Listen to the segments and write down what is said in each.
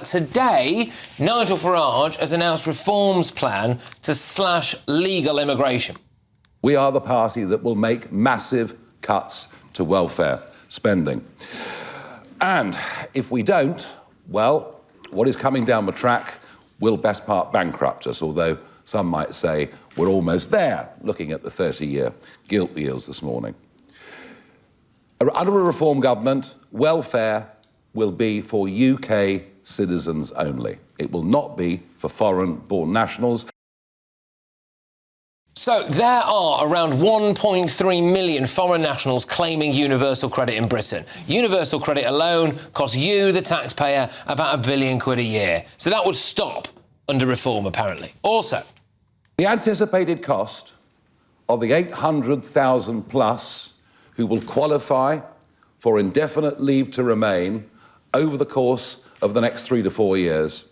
that today, Nigel Farage has announced reforms plan to slash legal immigration. We are the party that will make massive cuts to welfare spending. And if we don't, well, what is coming down the track will best part bankrupt us, although some might say we're almost there, looking at the 30-year gilt yields this morning. Under a reform government, welfare will be for UK citizens only. It will not be for foreign-born nationals. So there are around 1.3 million foreign nationals claiming universal credit in Britain. Universal credit alone costs you, the taxpayer, about £1 billion a year. So that would stop under reform, apparently. Also, the anticipated cost of the 800,000 plus who will qualify for indefinite leave to remain over the course of the next 3 to 4 years,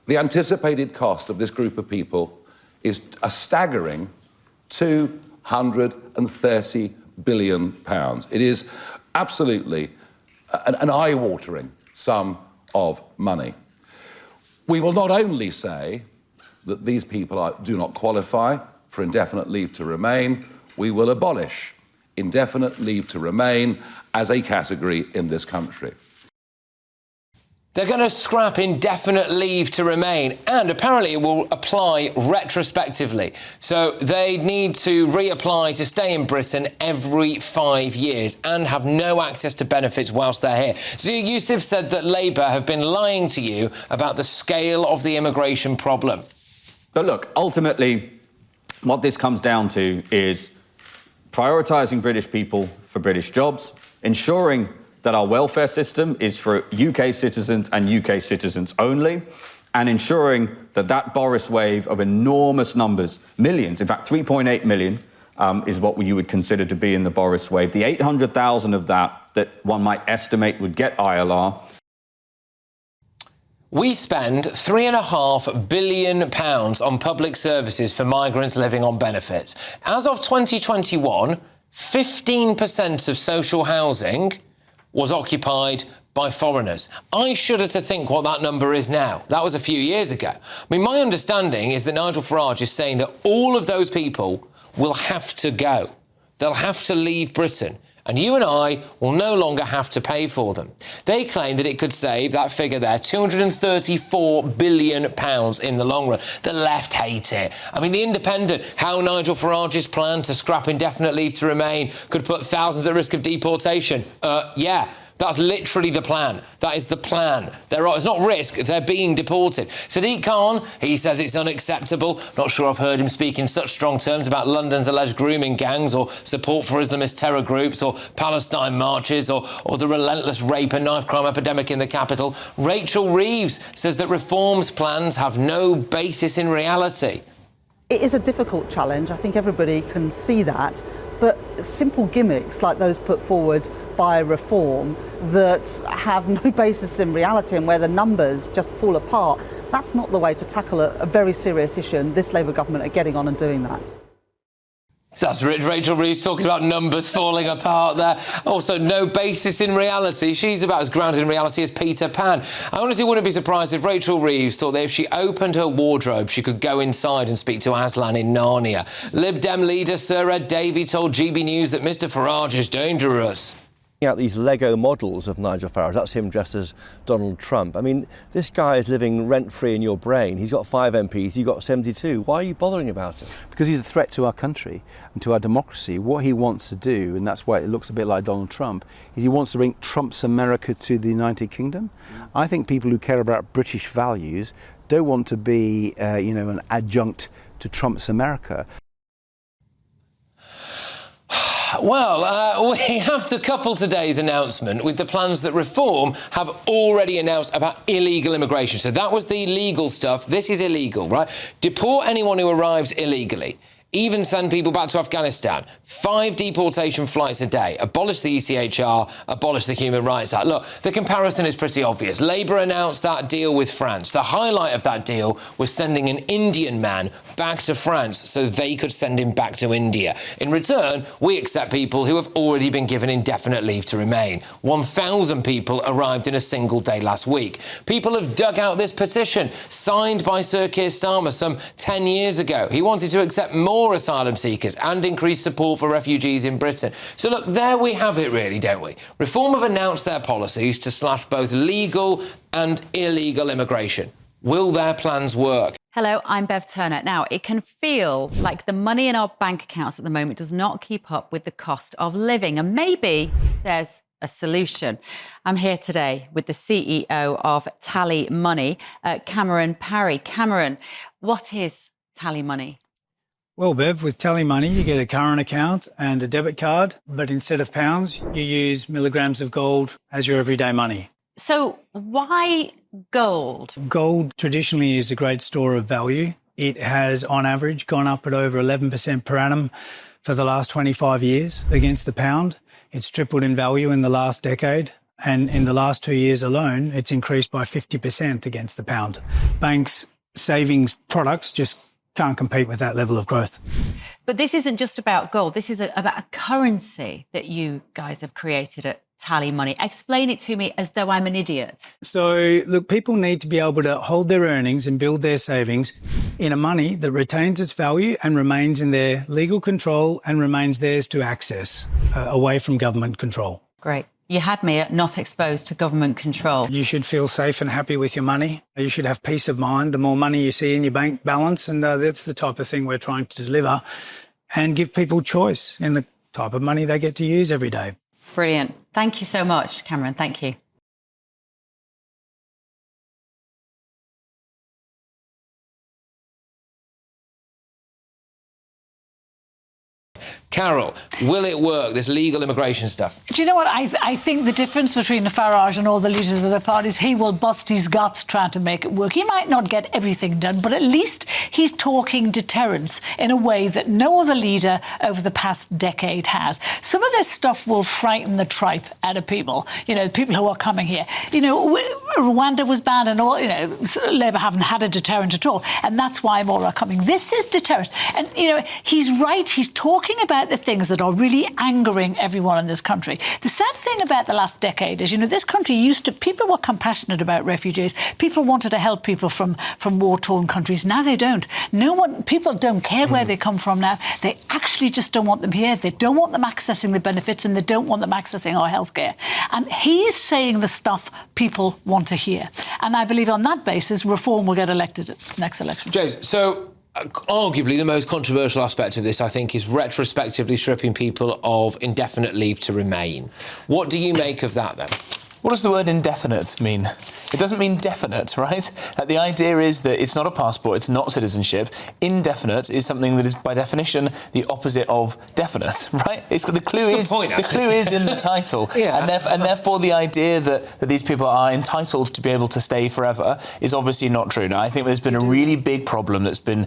the anticipated cost of this group of people is a staggering £230 billion. It is absolutely an eye-watering sum of money. We will not only say that these people do not qualify for indefinite leave to remain, we will abolish indefinite leave to remain as a category in this country. They're going to scrap indefinite leave to remain, and apparently it will apply retrospectively. So they need to reapply to stay in Britain every 5 years and have no access to benefits whilst they're here. So Yusuf said that Labour have been lying to you about the scale of the immigration problem. But look, ultimately, what this comes down to is prioritising British people for British jobs, ensuring that our welfare system is for UK citizens and UK citizens only, and ensuring that that Boris wave of enormous numbers, millions, in fact 3.8 million, is what you would consider to be in the Boris wave. The 800,000 of that one might estimate would get ILR. We spend £3.5 billion on public services for migrants living on benefits. As of 2021, 15% of social housing was occupied by foreigners. I shudder to think what that number is now. That was a few years ago. I mean, my understanding is that Nigel Farage is saying that all of those people will have to go. They'll have to leave Britain, and you and I will no longer have to pay for them. They claim that it could save, that figure there, £234 billion in the long run. The left hate it. I mean, The Independent, how Nigel Farage's plan to scrap indefinite leave to remain could put thousands at risk of deportation. Yeah. That's literally the plan. That is the plan. It's not risk, they're being deported. Sadiq Khan, he says it's unacceptable. Not sure I've heard him speak in such strong terms about London's alleged grooming gangs or support for Islamist terror groups or Palestine marches or the relentless rape and knife crime epidemic in the capital. Rachel Reeves says that reforms plans have no basis in reality. It is a difficult challenge. I think everybody can see that. But simple gimmicks like those put forward by reform that have no basis in reality and where the numbers just fall apart, that's not the way to tackle a very serious issue, and this Labour government are getting on and doing that. That's Rachel Reeves talking about numbers falling apart there. Also, no basis in reality. She's about as grounded in reality as Peter Pan. I honestly wouldn't be surprised if Rachel Reeves thought that if she opened her wardrobe, she could go inside and speak to Aslan in Narnia. Lib Dem leader Sir Ed Davey told GB News that Mr Farage is dangerous. Out these Lego models of Nigel Farage, that's him dressed as Donald Trump. I mean, this guy is living rent-free in your brain. He's got 5 MPs, you've got 72. Why are you bothering about it? Because he's a threat to our country and to our democracy. What he wants to do, and that's why it looks a bit like Donald Trump, is he wants to bring Trump's America to the United Kingdom. I think people who care about British values don't want to be, an adjunct to Trump's America. Well, we have to couple today's announcement with the plans that Reform have already announced about illegal immigration. So that was the legal stuff. This is illegal, right? Deport anyone who arrives illegally. even send people back to Afghanistan, 5 deportation flights a day, abolish the ECHR, abolish the Human Rights Act. Look, the comparison is pretty obvious. Labour announced that deal with France. The highlight of that deal was sending an Indian man back to France so they could send him back to India. In return, we accept people who have already been given indefinite leave to remain. 1,000 people arrived in a single day last week. People have dug out this petition, signed by Sir Keir Starmer some 10 years ago. He wanted to accept more asylum seekers and increase support for refugees in Britain. So look, there we have it really, don't we? Reform have announced their policies to slash both legal and illegal immigration. Will their plans work? Hello, I'm Bev Turner. Now, it can feel like the money in our bank accounts at the moment does not keep up with the cost of living, and maybe there's a solution. I'm here today with the CEO of TallyMoney, Cameron Parry. Cameron, what is TallyMoney? Well, Bev, with TallyMoney, you get a current account and a debit card, but instead of pounds, you use milligrams of gold as your everyday money. So why gold? Gold traditionally is a great store of value. It has, on average, gone up at over 11% per annum for the last 25 years against the pound. It's tripled in value in the last decade. And in the last 2 years alone, it's increased by 50% against the pound. Banks' savings products just can't compete with that level of growth. But this isn't just about gold. This is about a currency that you guys have created at TallyMoney. Explain it to me as though I'm an idiot. So, look, people need to be able to hold their earnings and build their savings in a money that retains its value and remains in their legal control and remains theirs to access, away from government control. Great. You had me at not exposed to government control. You should feel safe and happy with your money. You should have peace of mind. The more money you see in your bank balance, and that's the type of thing we're trying to deliver, and give people choice in the type of money they get to use every day. Brilliant. Thank you so much, Cameron. Thank you. Carol, will it work, this legal immigration stuff? Do you know what? I think the difference between Farage and all the leaders of the parties, he will bust his guts trying to make it work. He might not get everything done, but at least he's talking deterrence in a way that no other leader over the past decade has. Some of this stuff will frighten the tripe out of people, you know, people who are coming here. You know, Rwanda was banned and all, you know, Labour haven't had a deterrent at all, and that's why more are coming. This is deterrence. And, you know, he's right. He's talking about the things that are really angering everyone in this country. The sad thing about the last decade is, you know, this country people were compassionate about refugees. People wanted to help people from war-torn countries. Now they don't. People don't care where they come from now. They actually just don't want them here. They don't want them accessing the benefits, and they don't want them accessing our healthcare. And he is saying the stuff people want to hear. And I believe on that basis, Reform will get elected at the next election. James, so arguably the most controversial aspect of this, I think, is retrospectively stripping people of indefinite leave to remain. What do you make of that, then? What does the word indefinite mean? It doesn't mean definite, right? The idea is that it's not a passport, it's not citizenship. Indefinite is something that is, by definition, the opposite of definite, right? The clue is in the title. Yeah. And therefore the idea that these people are entitled to be able to stay forever is obviously not true. Now, I think there's been a really big problem that's been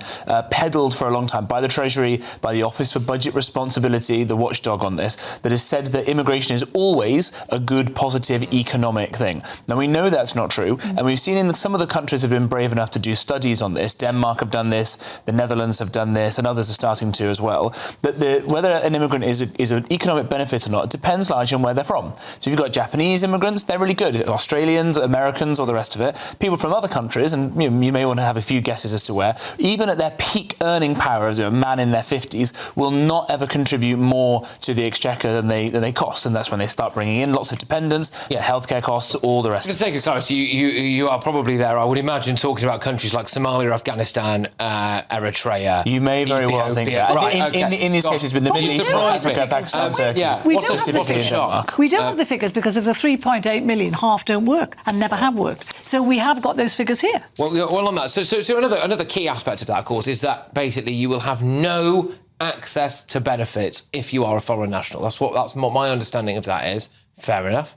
peddled for a long time by the Treasury, by the Office for Budget Responsibility, the watchdog on this, that has said that immigration is always a good, positive, economic thing. Now, we know that's not true, and we've seen in some of the countries have been brave enough to do studies on this. Denmark have done this, the Netherlands have done this, and others are starting to as well. That whether an immigrant is an economic benefit or not, it depends largely on where they're from. So if you've got Japanese immigrants, they're really good. Australians, Americans, or the rest of it. People from other countries, and you may want to have a few guesses as to where, even at their peak earning power as a man in their 50s, will not ever contribute more to the exchequer than they cost, and that's when they start bringing in lots of dependents, healthcare costs, all the rest. For the sake of clarity, you are probably there, I would imagine, talking about countries like Somalia, Afghanistan, Eritrea. You may very well think that. Right, in these cases, with the Middle East, Africa, Pakistan, Turkey. Yeah. We don't have the figures because of the 3.8 million, half don't work and never have worked. So we have got those figures here. Well, on that, so another key aspect of that, of course, is that basically you will have no access to benefits if you are a foreign national. That's what my understanding of that is. Fair enough.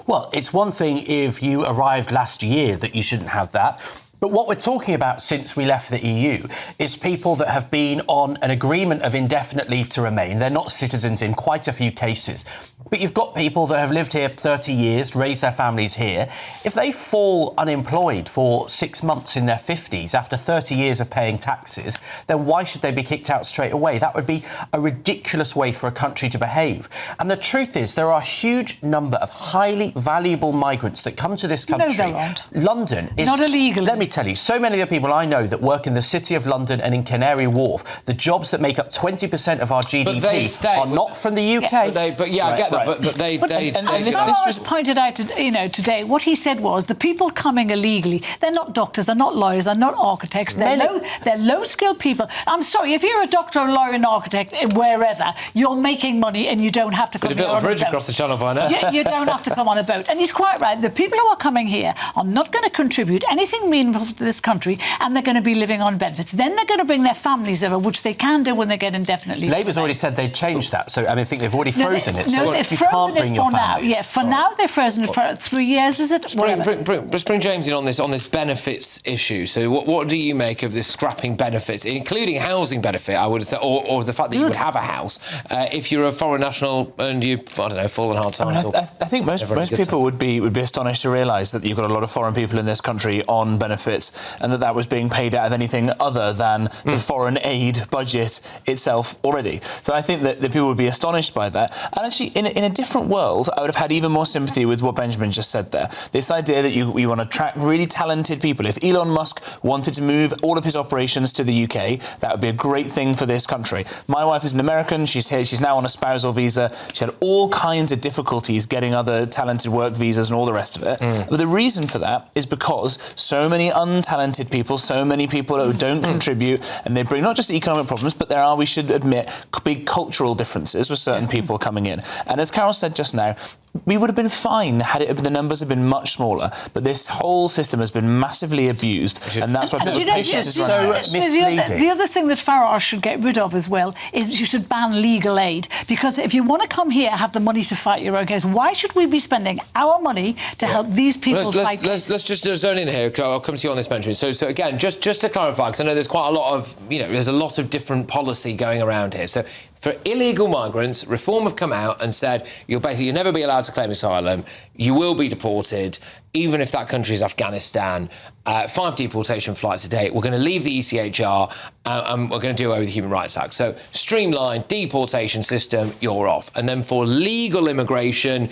Well, it's one thing if you arrived last year that you shouldn't have that. But what we're talking about since we left the EU is people that have been on an agreement of indefinite leave to remain. They're not citizens in quite a few cases. But you've got people that have lived here 30 years, raised their families here. If they fall unemployed for 6 months in their 50s after 30 years of paying taxes, then why should they be kicked out straight away? That would be a ridiculous way for a country to behave. And the truth is, there are a huge number of highly valuable migrants that come to this country. No, there aren't. London is... Not illegally. Let me tell you, so many of the people I know that work in the City of London and in Canary Wharf, the jobs that make up 20% of our GDP are not from the UK. I get that. But this was pointed out, today. What he said was the people coming illegally, they're not doctors, they're not lawyers, they're not architects, they're low-skilled people. I'm sorry, if you're a doctor, a lawyer, an architect, wherever, you're making money and you don't have to come here on a boat. Built a bridge across the channel by now. You don't have to come on a boat. And he's quite right. The people who are coming here are not going to contribute anything meaningful to this country, and they're going to be living on benefits. Then they're going to bring their families over, which they can do when they get indefinite leave. Labour's already said they'd change that, so I think they've already frozen it. No, they've frozen it for now. Yeah, for now they're frozen it for 3 years, is it? Let's bring James in on this benefits issue. So what do you make of this scrapping benefits, including housing benefit, I would say, or the fact that you would have a house if you're a foreign national and you, fallen hard times? I think most people would be astonished to realise that you've got a lot of foreign people in this country on benefits, and that was being paid out of anything other than the foreign aid budget itself already. So I think that the people would be astonished by that. And actually, in a different world, I would have had even more sympathy with what Benjamin just said there. This idea that we want to attract really talented people. If Elon Musk wanted to move all of his operations to the UK, that would be a great thing for this country. My wife is an American. She's here. She's now on a spousal visa. She had all kinds of difficulties getting other talented work visas and all the rest of it. But the reason for that is because so many untalented people, so many people who don't contribute, and they bring not just economic problems, but there are, we should admit, big cultural differences with certain people coming in. And as Carol said just now, we would have been fine had the numbers have been much smaller. But this whole system has been massively abused, and that's why people's patience is running out. The other thing that Farage should get rid of as well is you should ban legal aid, because if you want to come here, have the money to fight your own case, why should we be spending our money to help these people fight? Let's just zone in here, because I'll come to you on this, Benjamin. So again, just to clarify, because I know there's quite a lot of, there's a lot of different policy going around here. So for illegal migrants, Reform have come out and said you'll never be allowed to claim asylum, you will be deported, even if that country is Afghanistan. 5 deportation flights a day. We're going to leave the ECHR and we're going to do away with the Human Rights Act. So streamlined deportation system, you're off. And then for legal immigration,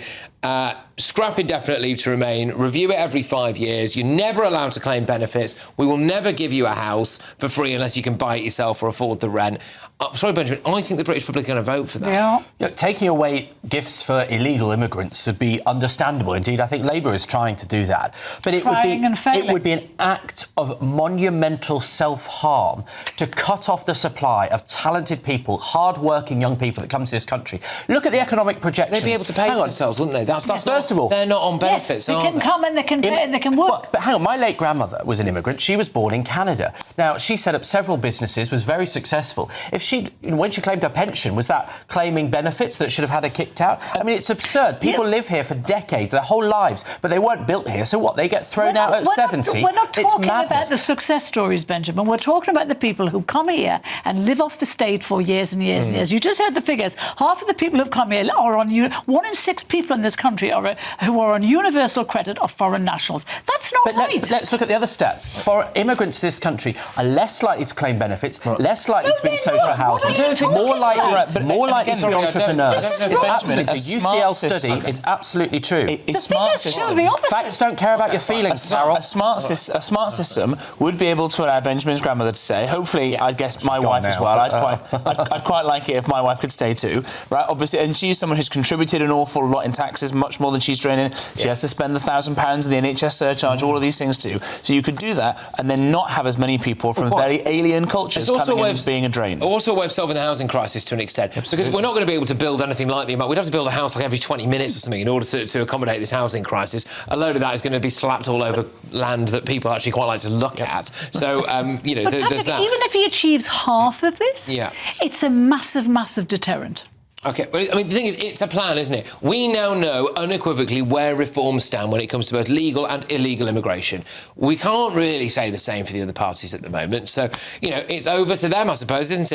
scrap indefinite leave to remain, review it every 5 years. You're never allowed to claim benefits. We will never give you a house for free unless you can buy it yourself or afford the rent. Sorry, Benjamin, I think the British public are going to vote for that. Yeah. Taking away gifts for illegal immigrants would be understandable. Indeed, I think Labour is trying to do that. But it would be an act of monumental self-harm to cut off the supply of talented people, hard-working young people that come to this country. Look at the economic projections. They'd be able to pay for themselves, wouldn't they? First of all, they're not on benefits, they can come and they can pay and they can work. But hang on, my late grandmother was an immigrant. She was born in Canada. Now, she set up several businesses, was very successful. When she claimed her pension, was that claiming benefits that should have had her kicked out? I mean, it's absurd. People live here for decades, their whole lives, but they weren't built here. So what? They get thrown out at 70? We're not talking about the success stories, Benjamin. We're talking about the people who come here and live off the state for years and years and years. You just heard the figures. Half of the people who've come here are on... 1 in 6 people in this country who are on universal credit are foreign nationals. That's not right. But let's look at the other stats. Immigrants to this country are less likely to claim benefits, less likely to be in social housing, more likely to be entrepreneurs. It's absolutely a UCL study. It's absolutely true. A smart system. Facts don't care about your feelings, Carol. A smart system would be able to allow Benjamin's grandmother to stay. Hopefully, I guess my wife as well. I'd quite like it if my wife could stay too, right? Obviously, and she's someone who's contributed an awful lot in taxes, much more than she's draining. She has to spend the £1,000 in the NHS surcharge, all of these things too. So you could do that and then not have as many people from very alien cultures coming in and being a drain. Also a way of solving the housing crisis to an extent. Because we're not going to be able to build anything like the amount. We'd have to build a house like every 20 minutes or something in order to accommodate this housing crisis. A load of that is going to be slapped all over land that people actually quite like to look at. So, there's that. Even if he achieves half of this, it's a massive, massive deterrent. OK, well, I mean, the thing is, it's a plan, isn't it? We now know unequivocally where reforms stand when it comes to both legal and illegal immigration. We can't really say the same for the other parties at the moment. So, you know, it's over to them, I suppose, isn't it?